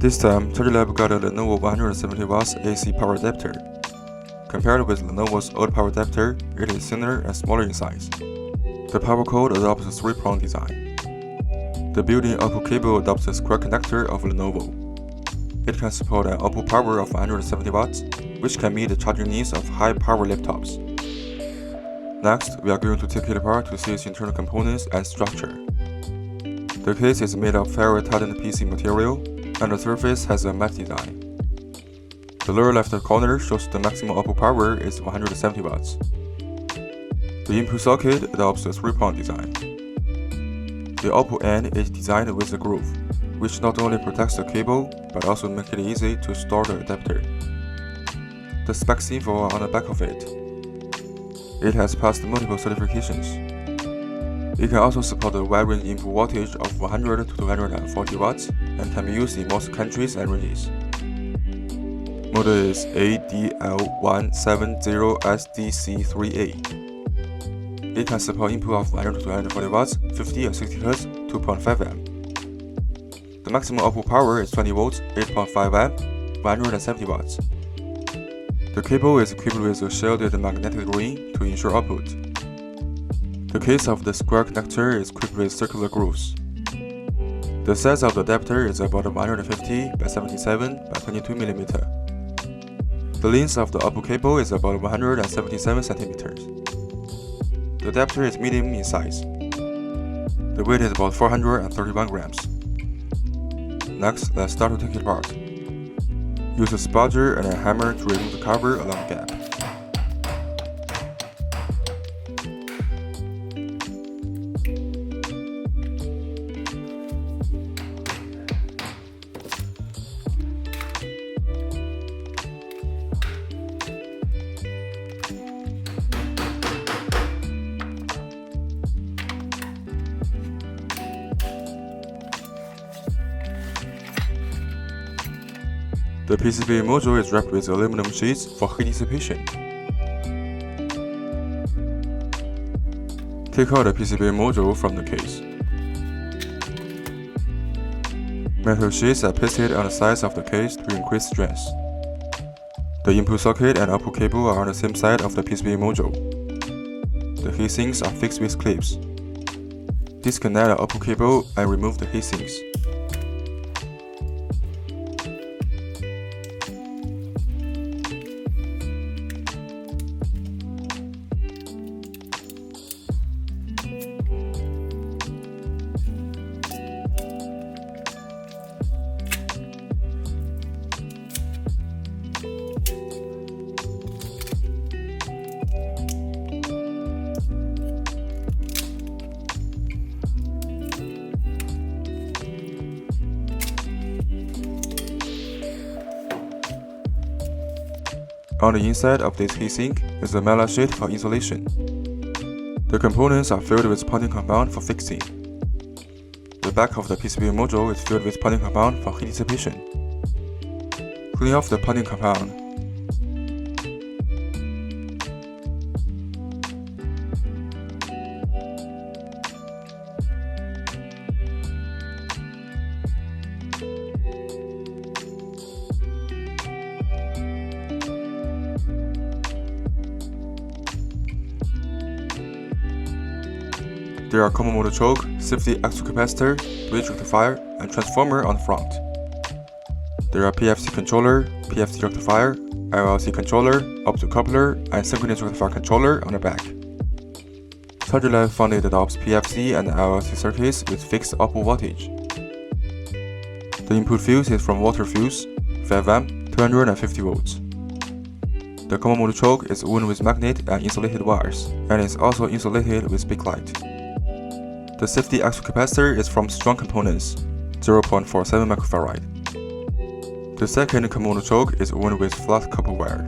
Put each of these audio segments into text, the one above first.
This time, ChargerLAB got a Lenovo 170W AC power adapter. Compared with Lenovo's old power adapter, it is thinner and smaller in size. The power cord adopts a 3-prong design. The built-in output cable adopts the square connector of Lenovo. It can support an output power of 170W, which can meet the charging needs of high-power laptops. Next, we are going to take it apart to see its internal components and structure. The case is made of ferrite-hardened PC material, and the surface has a matte design. The lower left corner shows the maximum output power is 170W. The input socket adopts a 3-prong design. The output end is designed with a groove, which not only protects the cable, but also makes it easy to store the adapter. The specs info are on the back of it. It has passed multiple certifications. It can also support a wide range input voltage of 100 to 240W and can be used in most countries and ranges. Model is ADL170SDC3A. It can support input of 100 to 240W, 50 and 60Hz, 2.5A. The maximum output power is 20V, 8.5A, 170W. The cable is equipped with a shielded magnetic ring to ensure output. The case of the square connector is equipped with circular grooves. The size of the adapter is about 150 by 77 by 22mm. The length of the output cable is about 177 cm. The adapter is medium in size. The weight is about 431 grams. Next, let's start to take it apart. Use a spudger and a hammer to remove the cover along the gap. The PCB module is wrapped with aluminum sheets for heat dissipation. Take out the PCB module from the case. Metal sheets are pasted on the sides of the case to increase strength. The input socket and output cable are on the same side of the PCB module. The heatsinks are fixed with clips. Disconnect the output cable and remove the heatsinks. On the inside of this heatsink is a metal sheet for insulation. The components are filled with putty compound for fixing. The back of the PCB module is filled with putty compound for heat dissipation. Clean off the putty compound. There are common motor choke, safety extra capacitor, bridge rectifier, and transformer on the front. There are PFC controller, PFC rectifier, LLC controller, optocoupler, and Synchronous rectifier controller on the back. ChargerLAB found it adopts PFC and LLC circuits with fixed output voltage. The input fuse is from WalterFuse, 5A, 250V. The common motor choke is wound with magnet and insulated wires, and is also insulated with bakelite. The safety extra capacitor is from Strong Components, 0.47 microfarad. The second common motor choke is wound with flat copper wire.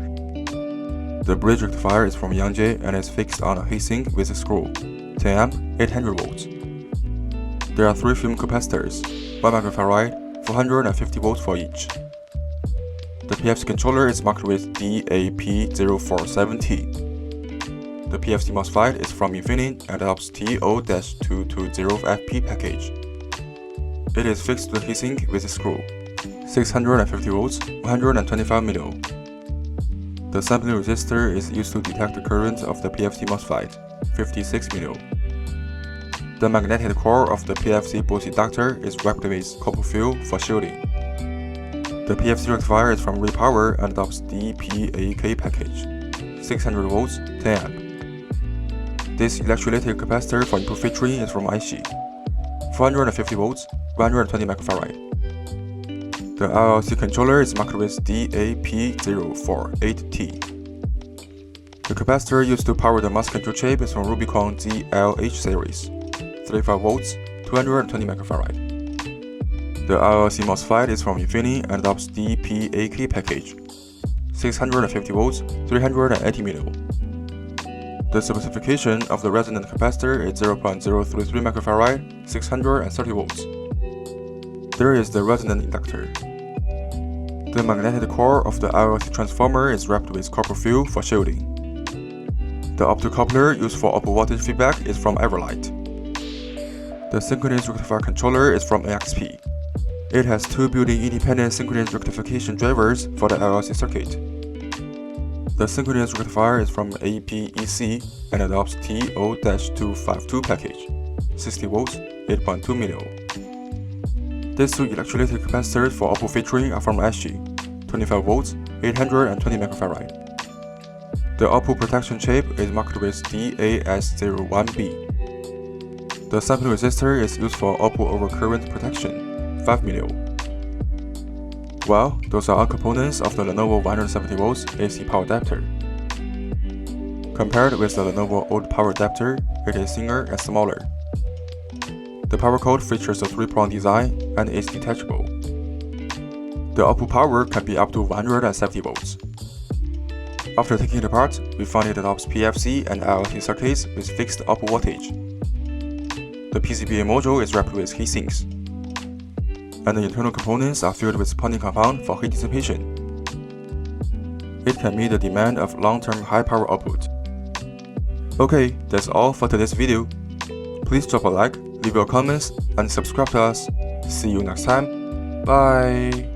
The bridge rectifier is from Yangjie and is fixed on a heatsink with a screw, 10A, 800V. There are 3 film capacitors, 1 microfarad, 450V for each. The PFC controller is marked with DAP047T. The PFC MOSFET is from Infineon and adopts TO-220FP package. It is fixed to the heatsink with a screw. 650 volts, 125 mA. The sampling resistor is used to detect the current of the PFC MOSFET, 56 mA. The magnetic core of the PFC boost inductor is wrapped with copper foil for shielding. The PFC rectifier is from RePower and adopts the APEC package, 600 volts, 10 amp. This electrolytic capacitor for input filtering is from AiSHi, 450 volts, 120 microfarad. The LLC controller is marked with DAP048T. The capacitor used to power the mass control chip is from Rubycon GLH series, 35 volts, 220 microfarad. The LLC MOSFET is from Infineon and adopts the PFC package, 650 volts, 380 mA. The specification of the resonant capacitor is 0.033 microfarad, 630 volts. There is the resonant inductor. The magnetic core of the LLC transformer is wrapped with copper foil for shielding. The optocoupler used for output voltage feedback is from Everlight. The Synchronous rectifier controller is from AXP. It has two built-in independent synchronous rectification drivers for the LLC circuit. The Synchronous rectifier is from APEC and adopts TO-252 package, 60 volts, 8.2 mA. These two electrolytic capacitors for output filtering are from AiSHi, 25 volts, 820 microfarad. The output protection chip is marked with DAS01B. The sampling resistor is used for output overcurrent protection, 5 mA. Well, those are all components of the Lenovo 170W AC power adapter. Compared with the Lenovo old power adapter, it is thinner and smaller. The power cord features a 3-prong design and is detachable. The output power can be up to 170 volts. After taking it apart, we found it adopts PFC and LLC circuits with fixed output voltage. The PCBA module is wrapped with heat sinks, and the internal components are filled with spawning compound for heat dissipation. It can meet the demand of long-term high power output. Okay, that's all for today's video. Please drop a like, leave your comments, and subscribe to us. See you next time. Bye!